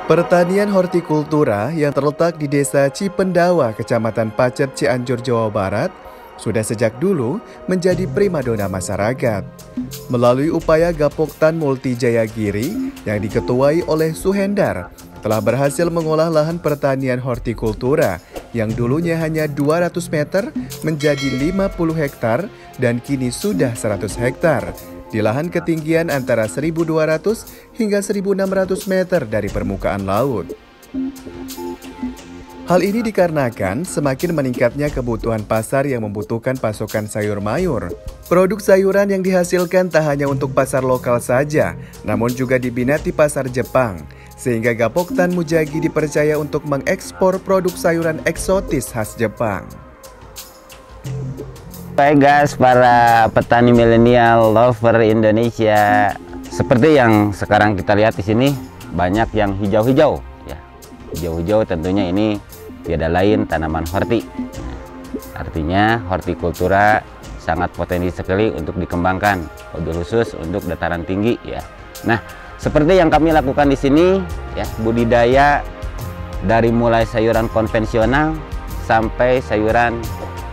Pertanian hortikultura yang terletak di Desa Cipendawa, Kecamatan Pacet, Cianjur, Jawa Barat, sudah sejak dulu menjadi primadona masyarakat. Melalui upaya Gapoktan Multi Jayagiri yang diketuai oleh Suhendar, telah berhasil mengolah lahan pertanian hortikultura yang dulunya hanya 200 meter menjadi 50 hektar dan kini sudah 100 hektar. Di lahan ketinggian antara 1.200 hingga 1.600 meter dari permukaan laut. Hal ini dikarenakan semakin meningkatnya kebutuhan pasar yang membutuhkan pasokan sayur mayur. Produk sayuran yang dihasilkan tak hanya untuk pasar lokal saja, namun juga diminati pasar Jepang, sehingga Gapoktan Mujagi dipercaya untuk mengekspor produk sayuran eksotis khas Jepang. Baik guys, para petani milenial lover Indonesia, seperti yang sekarang kita lihat di sini, banyak yang hijau-hijau ya. Hijau-hijau tentunya ini tiada lain tanaman horti. Artinya hortikultura sangat potensi sekali untuk dikembangkan, wabil khusus untuk dataran tinggi ya. Nah, seperti yang kami lakukan di sini ya, budidaya dari mulai sayuran konvensional sampai sayuran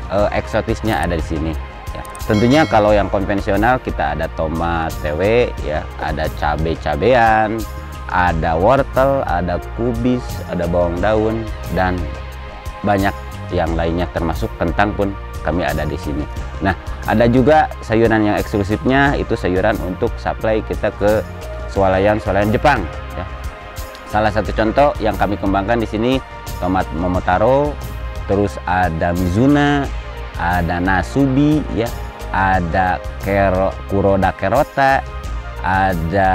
eksotisnya ada di sini ya. Tentunya kalau yang konvensional kita ada tomat TW ya, ada cabai-cabean, ada wortel, ada kubis, ada bawang daun dan banyak yang lainnya, termasuk kentang pun kami ada di sini. Nah, ada juga sayuran yang eksklusifnya, itu sayuran untuk supply kita ke swalayan-swalayan Jepang ya. Salah satu contoh yang kami kembangkan di sini tomat Momotaro, terus ada Mizuna, ada Nasubi ya, ada Kuroda Kerota, ada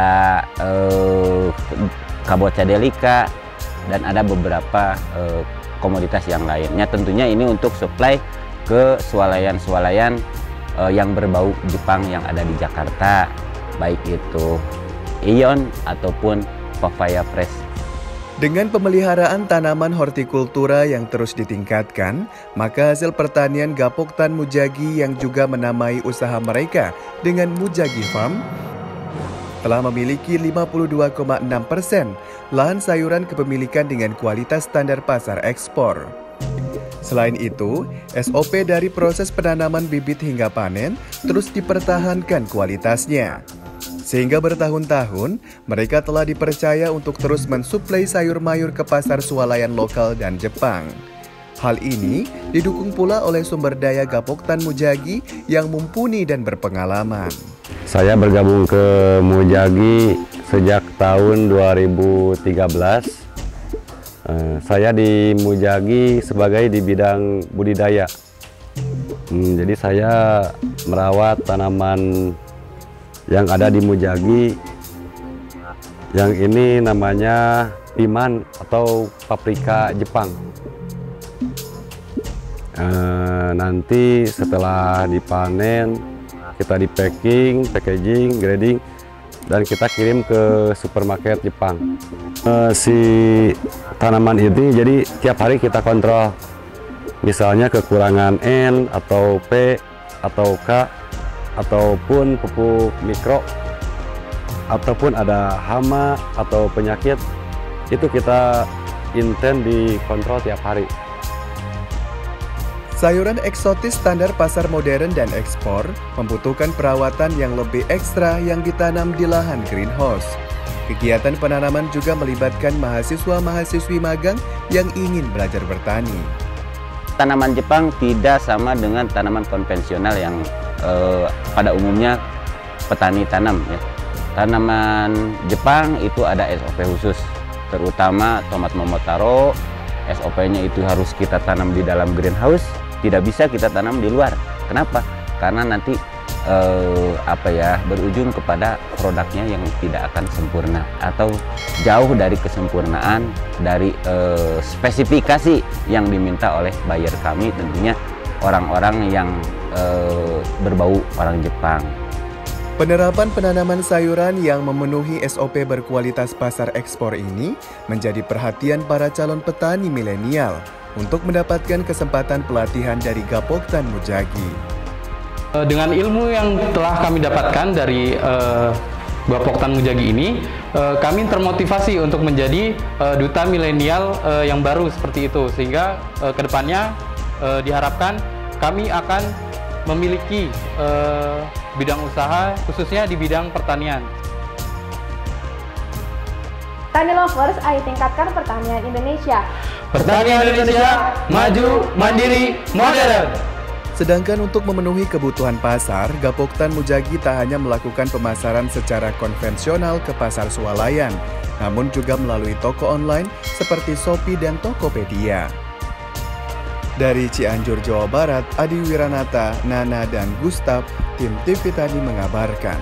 Kabocha Delica, dan ada beberapa komoditas yang lainnya. Tentunya ini untuk supply ke swalayan-swalayan yang berbau Jepang yang ada di Jakarta, baik itu Ion ataupun Papaya Fresh. Dengan pemeliharaan tanaman hortikultura yang terus ditingkatkan, maka hasil pertanian Gapoktan Mujagi yang juga menamai usaha mereka dengan Mujagi Farm telah memiliki 52,6% lahan sayuran kepemilikan dengan kualitas standar pasar ekspor. Selain itu, SOP dari proses penanaman bibit hingga panen terus dipertahankan kualitasnya. Sehingga bertahun-tahun, mereka telah dipercaya untuk terus mensuplai sayur mayur ke pasar swalayan lokal dan Jepang. Hal ini didukung pula oleh sumber daya Gapoktan Mujagi yang mumpuni dan berpengalaman. Saya bergabung ke Mujagi sejak tahun 2013. Saya di Mujagi sebagai di bidang budidaya. Jadi saya merawat tanaman yang ada di Mujagi. Yang ini namanya piman atau paprika Jepang. Nanti setelah dipanen kita di packing, packaging, grading, dan kita kirim ke supermarket Jepang. Si tanaman ini jadi tiap hari kita kontrol, misalnya kekurangan N atau P atau K ataupun pupuk mikro ataupun ada hama atau penyakit, itu kita intens dikontrol tiap hari. Sayuran eksotis standar pasar modern dan ekspor membutuhkan perawatan yang lebih ekstra yang ditanam di lahan greenhouse. Kegiatan penanaman juga melibatkan mahasiswa-mahasiswi magang yang ingin belajar bertani. Tanaman Jepang tidak sama dengan tanaman konvensional yang pada umumnya petani tanam ya. Tanaman Jepang itu ada SOP khusus, terutama tomat Momotaro. SOP-nya itu harus kita tanam di dalam greenhouse, tidak bisa kita tanam di luar. Kenapa? Karena nanti berujung kepada produknya yang tidak akan sempurna atau jauh dari kesempurnaan dari spesifikasi yang diminta oleh buyer kami, tentunya orang-orang yang berbau orang Jepang. Penerapan penanaman sayuran yang memenuhi SOP berkualitas pasar ekspor ini menjadi perhatian para calon petani milenial untuk mendapatkan kesempatan pelatihan dari Gapoktan Mujagi. Dengan ilmu yang telah kami dapatkan dari Bapoktan Mujagi ini, kami termotivasi untuk menjadi duta milenial yang baru seperti itu, sehingga kedepannya diharapkan kami akan memiliki bidang usaha khususnya di bidang pertanian. Tani Lovers, ayo tingkatkan pertanian Indonesia. Pertanian Indonesia maju, mandiri, modern. Sedangkan untuk memenuhi kebutuhan pasar, Gapoktan Mujagi tak hanya melakukan pemasaran secara konvensional ke pasar swalayan, namun juga melalui toko online seperti Shopee dan Tokopedia. Dari Cianjur, Jawa Barat, Adi Wiranata, Nana, dan Gustaf, tim TV Tani mengabarkan.